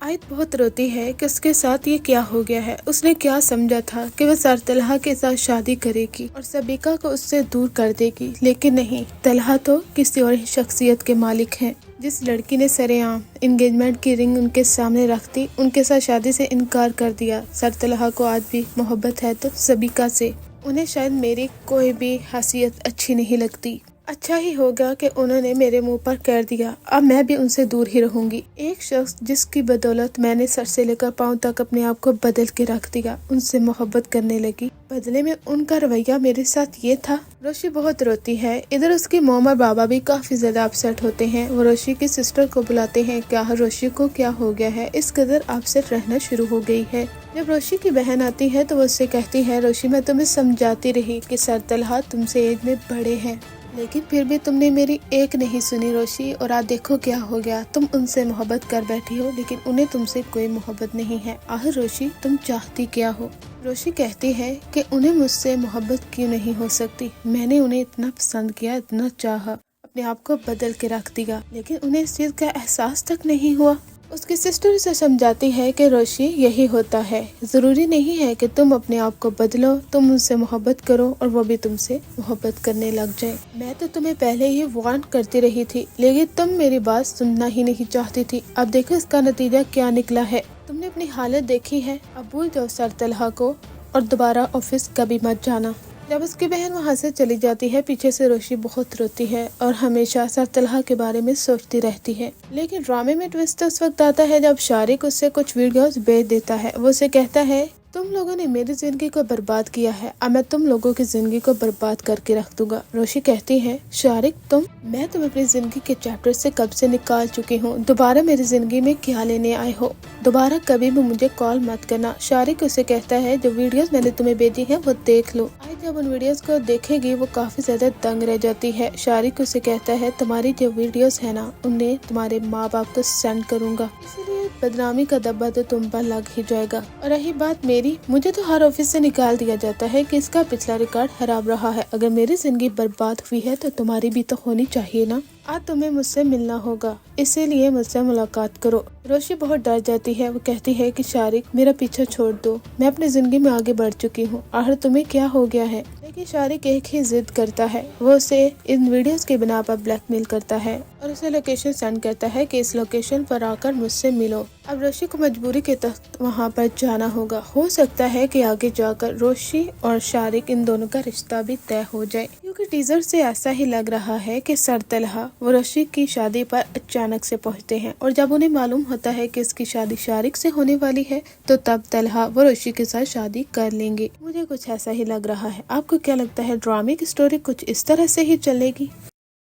آیت بہت روتی ہے کہ اس کے ساتھ یہ کیا ہو گیا ہے۔ اس نے کیا سمجھا تھا کہ وہ سر طلحہ کے ساتھ شادی کرے گی اور سبیکہ کو اس سے دور کر دے گی، لیکن نہیں، طلحہ تو کسی اور ہی شخصیت کے مالک ہیں۔ جس لڑکی نے سرے عام انگیجمنٹ کی رنگ ان کے سامنے رکھ دی، ان کے ساتھ شادی سے انکار کر دیا۔ سر طلحہ کو آج بھی محبت ہے تو سبیکہ سے۔ انہیں شاید میری کوئی بھی حیثیت اچھی نہیں لگتی۔ اچھا ہی ہوگا کہ انہوں نے میرے منہ پر کہہ دیا، اب میں بھی ان سے دور ہی رہوں گی۔ ایک شخص جس کی بدولت میں نے سر سے لے کر پاؤں تک اپنے آپ کو بدل کے رکھ دیا، ان سے محبت کرنے لگی، بدلے میں ان کا رویہ میرے ساتھ یہ تھا۔ روشی بہت روتی ہے۔ ادھر اس کی موم اور بابا بھی کافی زیادہ اپسیٹ ہوتے ہیں۔ وہ روشی کی سسٹر کو بلاتے ہیں، کیا روشی کو کیا ہو گیا ہے، اس قدر اپسیٹ رہنا شروع ہو گئی ہے۔ جب روشی کی بہن آتی ہے تو وہ اس سے کہتی ہے، روشی میں تمہیں سمجھاتی رہی کہ سر طلحہ تم سے ایج میں بڑے ہیں، لیکن پھر بھی تم نے میری ایک نہیں سنی روشی، اور آج دیکھو کیا ہو گیا، تم ان سے محبت کر بیٹھی ہو لیکن انہیں تم سے کوئی محبت نہیں ہے۔ آخر روشی تم چاہتی کیا ہو؟ روشی کہتی ہے کہ انہیں مجھ سے محبت کیوں نہیں ہو سکتی، میں نے انہیں اتنا پسند کیا، اتنا چاہا، اپنے آپ کو بدل کے رکھ دیا، لیکن انہیں اس چیز کا احساس تک نہیں ہوا۔ اس کی سسٹر اسے سمجھاتی ہے کہ روشی یہی ہوتا ہے، ضروری نہیں ہے کہ تم اپنے آپ کو بدلو، تم ان سے محبت کرو اور وہ بھی تم سے محبت کرنے لگ جائے۔ میں تو تمہیں پہلے ہی وارن کرتی رہی تھی، لیکن تم میری بات سننا ہی نہیں چاہتی تھی، اب دیکھو اس کا نتیجہ کیا نکلا ہے۔ تم نے اپنی حالت دیکھی ہے، اب بھول جاؤ سر طلحہ کو اور دوبارہ آفس کبھی مت جانا۔ جب اس کی بہن وہاں سے چلی جاتی ہے، پیچھے سے روشی بہت روتی ہے اور ہمیشہ سر طلحہ کے بارے میں سوچتی رہتی ہے۔ لیکن ڈرامے میں ٹویسٹ اس وقت آتا ہے جب شارق اس سے کچھ ویڈیوز بھیج دیتا ہے۔ وہ اسے کہتا ہے، تم لوگوں نے میری زندگی کو برباد کیا ہے، اب میں تم لوگوں کی زندگی کو برباد کر کے رکھ دوں گا۔ روشی کہتی ہے، شارق میں تم اپنی زندگی کے چیپٹر سے کب سے نکال چکی ہوں، دوبارہ میری زندگی میں کیا لینے آئے ہو، دوبارہ کبھی بھی مجھے کال مت کرنا۔ شارق اسے کہتا ہے، جو ویڈیوز میں نے تمہیں بھیجی ہیں وہ دیکھ لو۔ جب ان ویڈیوز کو دیکھے گی وہ کافی زیادہ دنگ رہ جاتی ہے۔ شارق اسے کہتا ہے، تمہاری جو ویڈیوز ہے نا، انہیں تمہارے ماں باپ کو سینڈ کروں گا، اسی لیے بدنامی کا دبا تو تم پر لگ ہی جائے گا۔ اور رہی بات میری، مجھے تو ہر آفس سے نکال دیا جاتا ہے کہ اس کا پچھلا ریکارڈ خراب رہا ہے، اگر میری زندگی برباد ہوئی ہے تو تمہاری بھی تو ہونی چاہیے نا۔ آج تمہیں مجھ سے ملنا ہوگا، اسی لیے مجھ سے ملاقات کرو۔ روشی بہت ڈر جاتی ہے، وہ کہتی ہے کہ شارق میرا پیچھا چھوڑ دو، میں اپنی زندگی میں آگے بڑھ چکی ہوں، آخر تمہیں کیا ہو گیا ہے؟ لیکن شارق ایک ہی ضد کرتا ہے، وہ اسے ان ویڈیوز کی بنا پر بلیک میل کرتا ہے اور اسے لوکیشن سینڈ کرتا ہے کہ اس لوکیشن پر آ کر مجھ سے ملو۔ اب روشی کو مجبوری کے تحت وہاں پر جانا ہوگا، ہو سکتا ہے کہ آگے جا کر روشی اور شارق ان دونوں کا رشتہ بھی طے ہو جائے، کیونکہ ٹیزر سے ایسا ہی لگ رہا ہے کہ سر طلحہ وہ روشی کی شادی پر اچانک سے پہنچتے ہیں، اور جب انہیں معلوم ہوتا ہے کہ اس کی شادی شارق سے ہونے والی ہے تو تب طلحہ وہ روشی کے ساتھ شادی کر لیں گے۔ مجھے کچھ ایسا ہی لگ رہا ہے۔ آپ کو کیا لگتا ہے ڈرامے کی سٹوری کچھ اس طرح سے ہی چلے گی؟